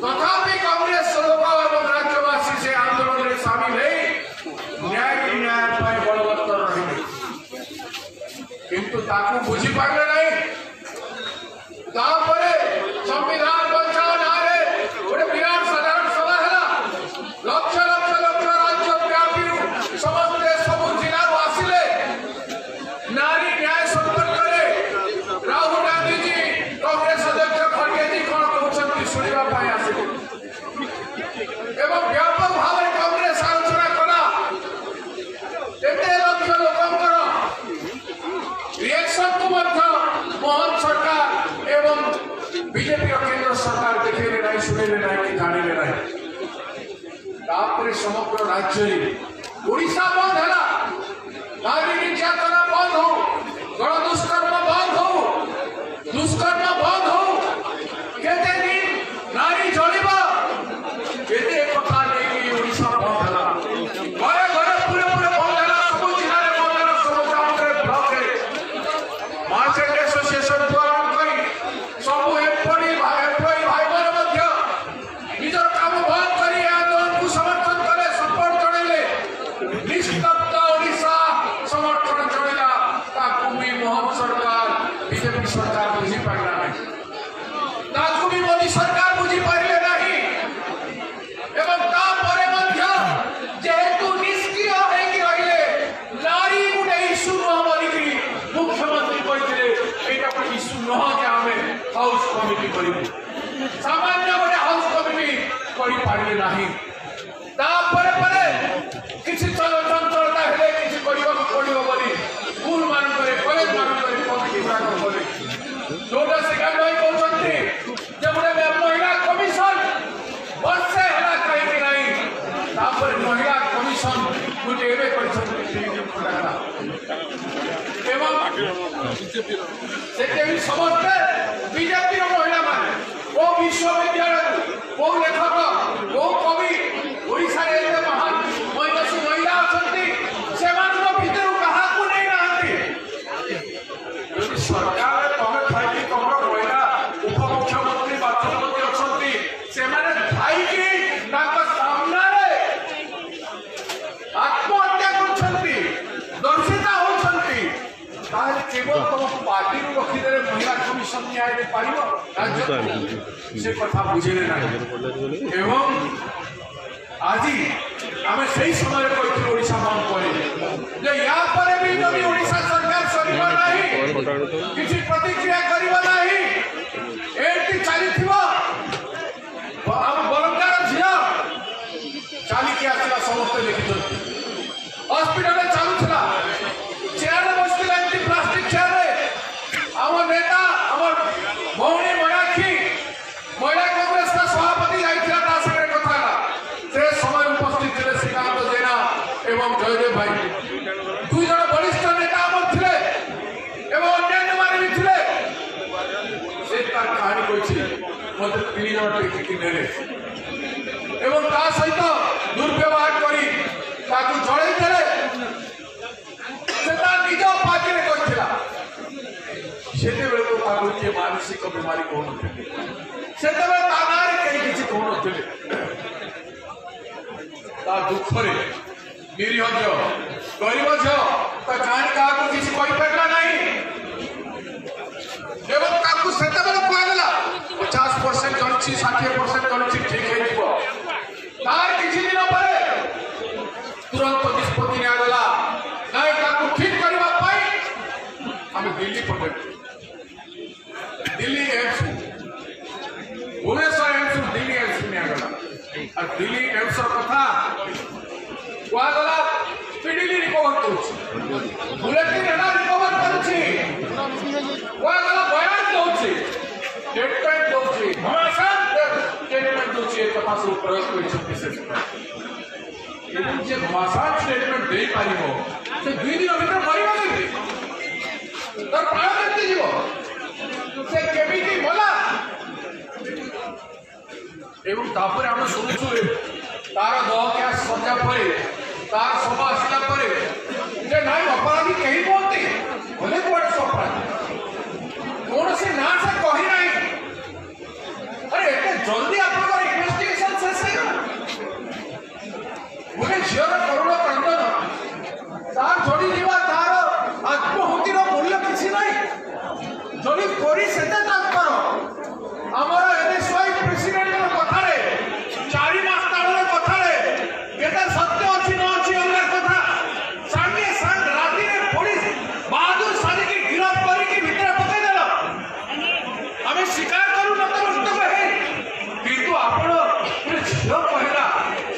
तथापि कांग्रेस लोक और राज्यवासी से आंदोलन में शामिल है न्याय बलवत्तर रही किंतु ताकू बुझी पारे नहीं संविधान बचाओ नारे गोटे विराट साधारण सभा है लक्ष लक्ष लक्ष राज्य व्यापी समस्ते सब जिला आसिले नारी न्याय संपर्क में राहुल गांधी जी कांग्रेस अध्यक्ष खड़गे जी कौन कहते शुणा आसिले एवं व्यापक भाव में कांग्रेस आलोचना कला एते लक्ष लोकंकर रिएक्शन को मोहन सरकार एवं बीजेपी केंद्र सरकार देखे ना शुणे ना कि जाने ना समग्र राज्य ओडिशा बंद है नारी निर्यातना बंद हो गण दुष्कर्म बंद हो दुष्कर्म बंद हो केते दिन नारी जलिबा केते कथा नहीं ओडिशा बंद है घरे घरे पूरे पूरे बंद है सब जिला रे बंद है सब गांव रे ब्लॉक रे मार्केट एसोसिएशन द्वारा कई सब एम्प्लॉय भाई बर मध्य निजर काम बंद करी आंदोलन को समर्थन करे सपोर्ट करले निष्पक्ष ओडिशा समर्थन करला ताकू भी मोहन सरकार बीजेपी सरकार बुझी पाइला नहीं ताकू भी मोदी सरकार बुझी पाइले नहीं एवं ता परे मध्य जेतु निष्क्रिय है कि रहिले नारी गुटे इशू न बोलिकी मुख्यमंत्री कहते एटा को इशू न जे हमें हाउस कमिटी करिबु सामान्य गोटे हाउस कमिटी करि पाइले नहीं ता परे परे किछि चलचंचलता हेले किछि करिबा पड़िबो बोली स्कूल मान करे कॉलेज मान करे कमिटी विभाग बोली जोटा सेकंड भाई कहते जब गोटे महिला कमिशन वर्षे हेला कहीं नहीं तापर महिला कमिशन गोटे एबे एवं सेते भी समझते बीजेपी महिला माने वो विश्वविद्यालय वो लेखक वो कवि ओडिशा रे एते महान महिषी महिला अछंती सेमानक भितर काहाकू नै रहंती यदि सरकार तमे थाई तमर महिला उपमुख्यमंत्री बाचस्पति अछंती सेमाने थाई कि ताका सामना रे आत्महत्या करछंती दर्शिता होछंती ताहे केवल तम पार्टी रो रखिदेले महिला कमिशन न्याय दे पारिबो राज्य से कथा बुझिले ना एवं आजी आमे सही समय कहथि ओडिशा बंद करे जे या पर भी जदि ओडिशा सरकार सरिबा नाही किछि प्रतिक्रिया करिबा नाही एटी चलिथिबो हम बलंगार झिया चाली के आसला समस्त लिखित हॉस्पिटल में चालू थला चेयर में बसला एंटी प्लास्टिक चेयर रे हमर नेता हमर भौणी मराठी महिला कांग्रेस का सभापति आइथिला ता संगे कथा से समय उपस्थित थे श्रीकांत जेना एवं जयदेव भाई दुई जन वरिष्ठ नेता हमर थिले एवं अन्य माने भी थिले से ता कहानी कहिछि मते तीन जन टिकि किनेले एवं ता सहित दुर्व्यवहार करी ताकू जड़ाई देले से ता निज पार्टी रे कहिथिला सेते बेले तो ताकू के मानसिक बीमारी कोन थे सेते बेले तानारे कहीं किछि कोन थे ता दुख रे निरीह झ गरीब झ ता कहानी का को किछि कहि परला नहीं एवं ताकू सेते बेले कहला 50% जणछि 60% जणछि ठीक हे दिबो तार किछि दिन परे तुरंत निष्पत्ति नियागला नहीं ताकू ठीक करबा पाई हम दिल्ली पठे Delhi AIIMS Bhubaneswar AIIMS Delhi AIIMS नियागला और दिल्ली एम्स कथा वागला स्पीडली रिकवर करछि बुलेटिन एना रिकवर करछि वागला बयान दउछि स्टेटमेंट दउछि हमेशा स्टेटमेंट दउछि कथा सब प्रयोग करछि विशेष एवं जे भाषा स्टेटमेंट दे पारिबो से दुई दिन भीतर मरिबो नहीं तर प्राण करते जीवो से केमिति भला एवं तापर हम सुनुछु तार दह क्या सजा परे तार सभा आसला परे जे नाही अपराधी कहीं बोलते भले कोड अपराधी कौन से ना से कहि नहीं अरे एते जल्दी आपन इन्वेस्टिगेशन शेष है गोटे झीर करुण क्रंदन तार जोड़ी जीवा तार आत्महुतिर मूल्य किसी नहीं जदि करी सेते तांकर हमर एनएसवाई प्रेसिडेंट कथा रे 4 मास तळर कथा रे केते सत्य अछि न अछि अलग कथा संगे संग राति रे पुलिस बहादुर साजी की गिरफ्त करी की भीतर पके देला हमें शिकार करू न तो नष्ट है किंतु आपण पुरे झियो कहला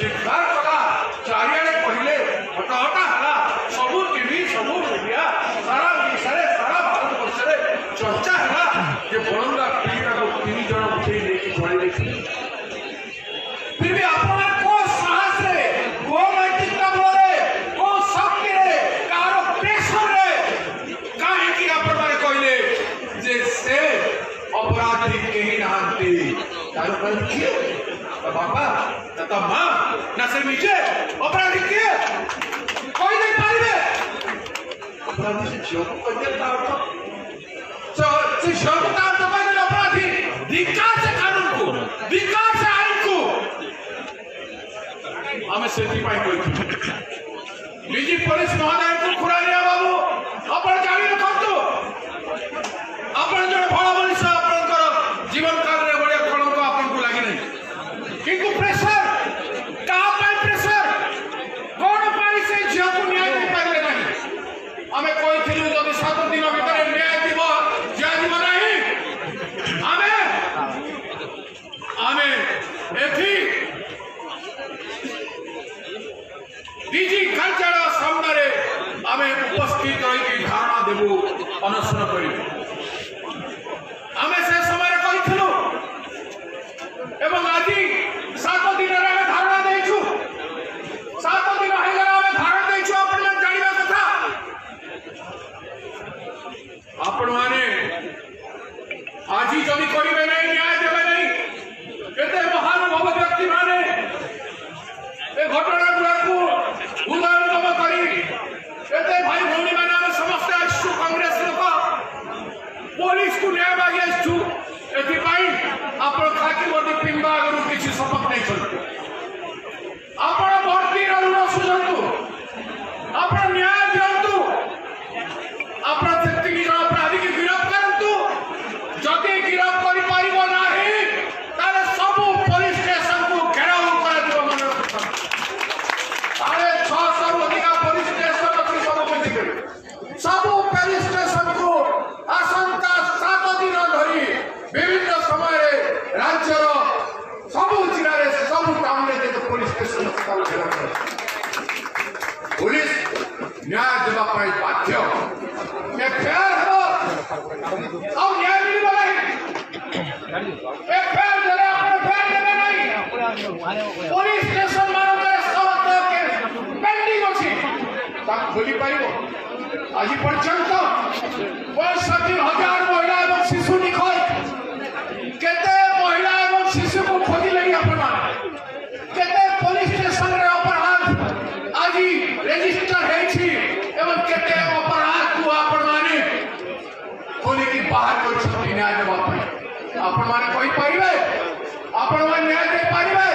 शिकार कला चारियाडे पहिले हटा हटा हला सबु टीवी सबु मीडिया सारा विषय सारा भारत वर्ष रे चर्चा हला जे बळंगा पीड़ा को 3 जण उठे लेके चले देखी फिर भी आपण को साहस रे को नैतिकता बोले को शक्ति रे कार प्रेशर रे काहे कि आपण माने कहले जे से अपराधी केही नाहंती तार पर किए बाबा ता मां ना से नीचे अपराधी किए कोई नहीं पारिबे अपराधी से जोक कर देता तो से जोकता तो माने अपराधी धिक्कार से कानून को धिक्कार से आईन को हमें सेठी पाई कोई डीजी पुलिस महोदय को खुरानिया बाबू अपन जानी रखतो अपन जने भला मनुष्य अपन जीवन काल रे बड़े कलंक अपन को लागि नहीं किंतु प्रेशर का पाई प्रेशर कोन पाई से झियो को न्याय दे पाइले नहीं हमें कोई थिलु जदि 7 दिन भीतर न्याय दिबो जे दिबो नहीं हमें एथी डीजी कार्यालय सामने आमे उपस्थित रही धारणा देबू अनशन करू आमे से समय कहिथिलु एवं आज 7 दिन रे आमे धारणा देइछु 7 दिन हेला आमे धारणा देइछु आपण मन जानिबा कथा आपण माने आज जदि करिवे नै न्याय देबे नै केते महानुभाव व्यक्ति माने ए घटना गुलाको उदाहरण करी एते भाई भौणी माने हम समस्त आछु कांग्रेस लोक पुलिस को न्याय मागे आछु एति पाई आपण खाकी वर्दी पिंबा गरु किछि शपथ नै करते आपण भर्ती रण सुझंतु आपण न्याय दियंतु आपण व्यक्ति की अपराधी की गिरफ्त करंतु जदि गिरफ्त करि परिबो नाही ताले सब पुलिस स्टेशन को घेराव कर दियो मन साढ़े 600 अधिक पुलिस स्टेशन अच्छी सब पुलिस स्टेशन को आसंका 7 दिन धरी विभिन्न समय राज्यर सब जिले में सब टाउन में पुलिस स्टेशन पुलिस न्याय देवा बाध्य फेयर हो अब न्याय मिल पुलिस स्टेशन खोली पार आज पर्यंत 65,000 महिला और शिशु निखोज केते महिला और शिशु को खोजी लगी अपन केते पुलिस स्टेशन रे अपराध आज रजिस्टर है छी एवं केते अपराध को अपन माने खोली की बाहर को छुट्टी न्याय देबा अपन माने कोई पाइबे अपन माने न्याय दे पाइबे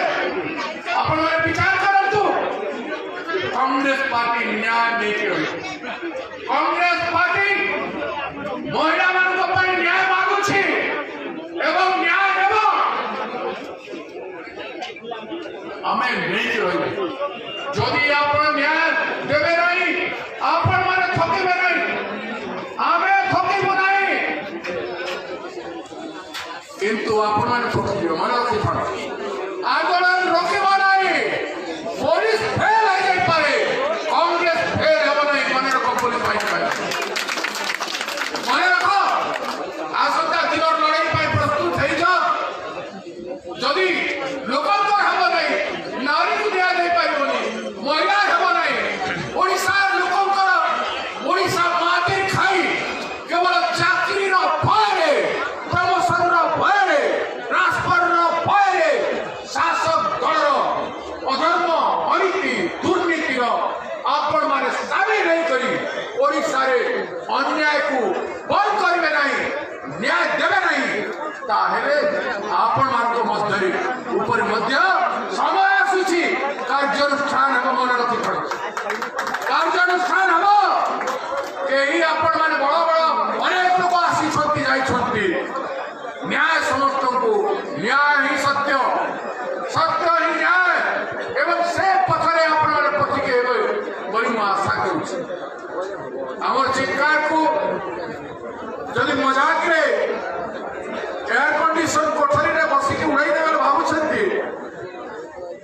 अपन माने विचार करंतु कांग्रेस पार्टी न्याय नहीं करी कांग्रेस पार्टी महिला मान को पर न्याय मांगु छी एवं न्याय देबो हमें नहीं करी जदि आपण न्याय देबे नहीं आपण माने ठकेबे नहीं हमें ठकेबो नहीं किंतु आपण माने ठकिबो माने रखि थाक आंदोलन रोकिबो नहीं पुलिस फेल हो जाई पारे कांग्रेस फेल हेबो नहीं माने रखो पुलिस फाइट करे माने रखो आसंता दिन लड़ाई पाई प्रस्तुत है जदि लोकल हेबो नहीं नारी को दिया जाई पाइबोनी महिला हेबो नहीं ओडिसा लोकंकर ओडिसा माटी खाई केवल चाकरी रो भय प्रमोशन रो भय ट्रांसफर रो भय शासक दल अधर्म अनीति दुर्नीति आपण माने साबित नहीं करी ओडिसा रे अन्याय को बंद करबे नहीं न्याय देबे नहीं ताहेले आपण मान को मजदूरी ऊपर समय आसूची कार्यानुष्ठान हम मन रखी कार्यानुष्ठान हम यही आपण मैंने बड़ बड़ अनेक लोक आसी न्याय समस्त को न्याय ही सत्य सत्य ही न्याय एवं से पथरे आपण पथिके बोली मु आशा करुँच चित्कार को जदि मजाक एयर कंडीशन कोठरी में बसिक उड़ाई देवे भावुंट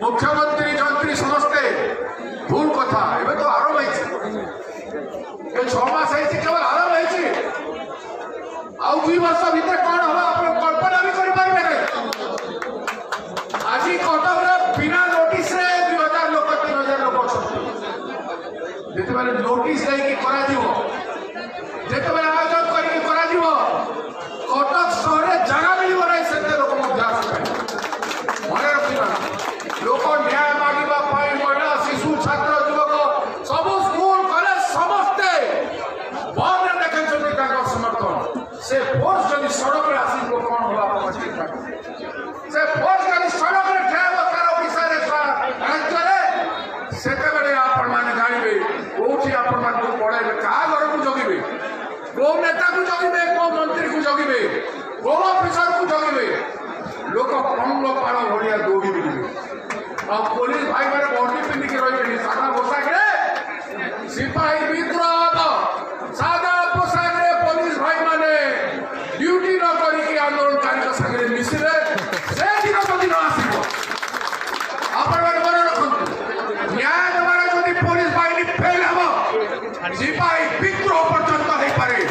मुख्यमंत्री जंत्री समस्ते भूल कथा एवं तो आरंभ है 6 मास केवल आरंभ है आउ 2 वर्ष भीतर कौन हम आप कल्पना भी करें आज कटक बिना नोटिस 2000 लोक 3000 लोक जिते नोटिस जिते आयोजन कटक सहर जगह मिल ना से लोक मन रखी लोक न्याय मांगा महिला शिशु छात्र युवक सब स्कूल कॉलेज समस्ते बंद देखे समर्थन से फोर्स जब सड़क में आस कौन होगा से फोर्स जब सड़क में ठेब तार ओडिशा राज्य से आपण मैंने जानवे कौटी आपण मानक पढ़े क्या घर को जगिबे कौ नेता को जगिबे कौ मंत्री को जगिबे कौ ऑफिसर को जगिबे लोक पंग पाड़ भाया दौड़ी बुले और पुलिस भाई मैंने बंडी पिंधिक रही सादा पोशाक सिपाही विद्रोह सादा पोशाक पुलिस भाई माने ड्यूटी न करिक आंदोलनकारी सागर मिसिले से दिन जदि न आसो आपण मन रखु न्याय देवार जदि पुलिस बाहिनी फेल हम सिपाही विद्रोह पर्यंत हो पारे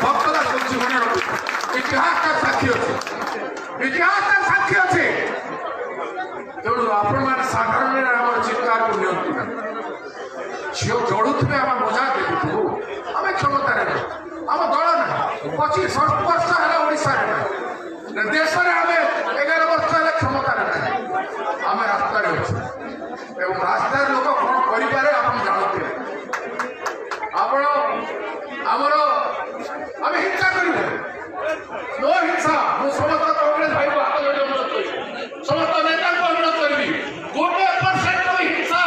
भक्तदास मन रखु इतिहास का साक्षी अच्छे इतिहास का साक्षी अच्छे तेणु आपण मैंने साधारण चित्कार को झील जड़ुवे आम मजा देखु आम क्षमतार आम दल ना 25 वर्ष है ओडिशा देश में आम 11 वर्ष है क्षमतार ना आम रास्तार अच्छे रास्तार लोक कौन करे आप जानते आपण आमर आम हिंसा करें नो हिंसा मुझे समस्त कांग्रेस भाई को हाथ जोड़ अनुरोध करी समस्त नेता को अनुरोध करी 1% हिंसा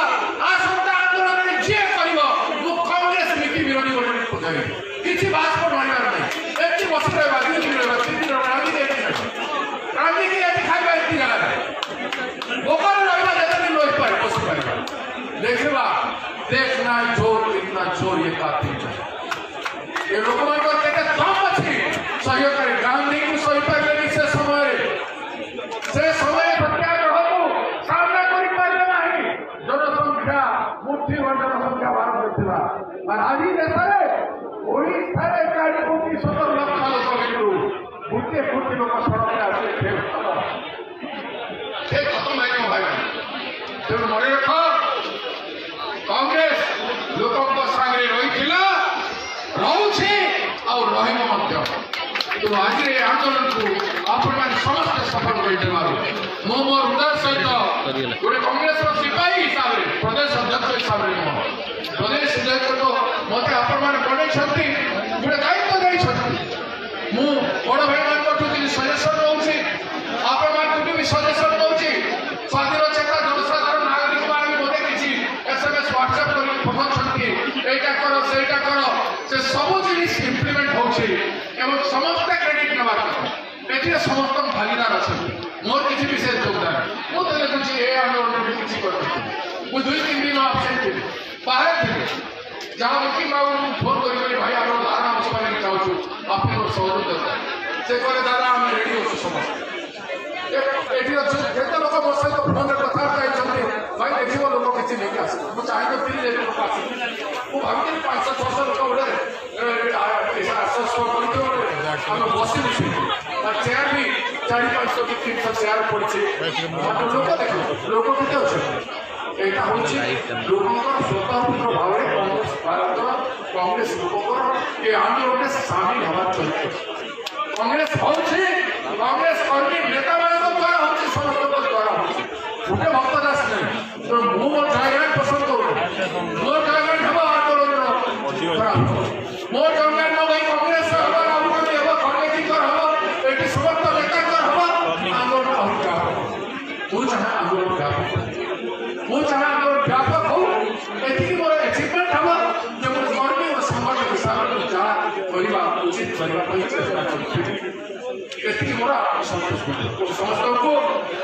आसंता आंदोलन में जे करिवो मु कांग्रेस नीति विरोधी बोली बुझाई किछि बात को मानिबार नहीं एति बस रे बाजी दिन रे बाजी दिन रानी की एति खाइबा एति जगह बोकर रहबा जतनी लोई पर बस पर देखबा देखना जोर इतना जोर ये काफी ये लोकमान को केते दम अछि सहयोगी गांधी को सही पारे से समय सत्याग्रह को सामना करि पारे नाही जनसंख्या मुठी जनसंख्या भारत होतिबा और आज देश में ओडिशा रे 40 कोटी 70 लाख लोक हेतु बुटे कोटी लोक सड़क रे आसे से खत्म है भाई तेणु मन रख कांग्रेस लोक संगे रही रोचे और तो आज आंदोलन को आपण समस्त सफल कर मो मोर हृदय सहित गोटे कांग्रेस सिपाही हिसाब से प्रदेश अध्यक्ष हिसाब से प्रदेश अध्यक्ष को मत आपण बड़े गोटे दायित्व देते मु बड़ भाई मान सजेसन रोचे आपण भी सजेसन रोचे स्वाधीन चेता जनसाधारण नागरिक मान मत किसी SMS व्हाट्सएप कर पठाउछंती एटा करो सेटा करो से सब जिनिस इम्प्लीमेंट होचे एवं समस्त क्रेडिट नवा एथिरे समस्त भागीदार अछन मोर किसी विशेष योगदान मु तो देखुची ए आंदोलन में किसी करते मु 2-3 दिन एब्सेंट थी बाहर थी जहां मुखी बाबू फोन करी भाई हम धारणा बसवानी चाहू आपको सहयोग दरकार से कहले दादा हम रेडी हो समस्त एठी केते लोक मोर सहित फोन रे कथा कहते भाई देखिबो लोक किसी नहीं आस मु चाहे तो 3 लोक आस मु भाबी 500-600 लोक उड़े ऐसा आश्वासन करके हम बसी दिसी और चेयर भी 400-500 की 300 चेयर पड़ছে मात्र लोक देखो लोक किते अछि एटा होछि लोककर स्वतंत्र भाव रे कांग्रेस भारत कांग्रेस लोककर ए आंदोलन में शामिल होवा चाहिए कांग्रेस होछि कांग्रेस कर्मी नेता मान द्वारा होछि समस्त द्वारा होछि गोटे भक्तदास नहीं तो मु मोर जयगान पसंद करू मोर जयगान हवा आंदोलन मोर जयगान न भाई कांग्रेस हवा राहुल गांधी हवा कमिटी कर हवा एटी समस्त नेता कर हवा आंदोलन होगा ମୁଁ ଚାହେଁ ଆନ୍ଦୋଳନ ବ୍ୟାପକ ମୁଁ ଚାହେଁ ଆନ୍ଦୋଳନ ବ୍ୟାପକ ହଉ ଏତିକି ମୋର ଏଚିଭମେଣ୍ଟ ହେବ ଯେ ମୁଁ କର୍ମୀ ଓ ସଂଗଠନ ହିସାବରେ ଯାହା କରିବା ଉଚିତ କରିବା ପାଇଁ ଚେଷ୍ଟା କରିଥିଲି ଏତିକି ମୋର ସମସ୍ତଙ୍କୁ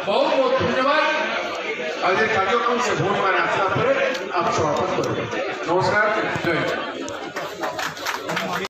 ବହୁତ ବହୁତ ଧନ୍ୟବାଦ आज कार्यक्रम से भोट मारे आसला आप समापन करेंगे नमस्कार जय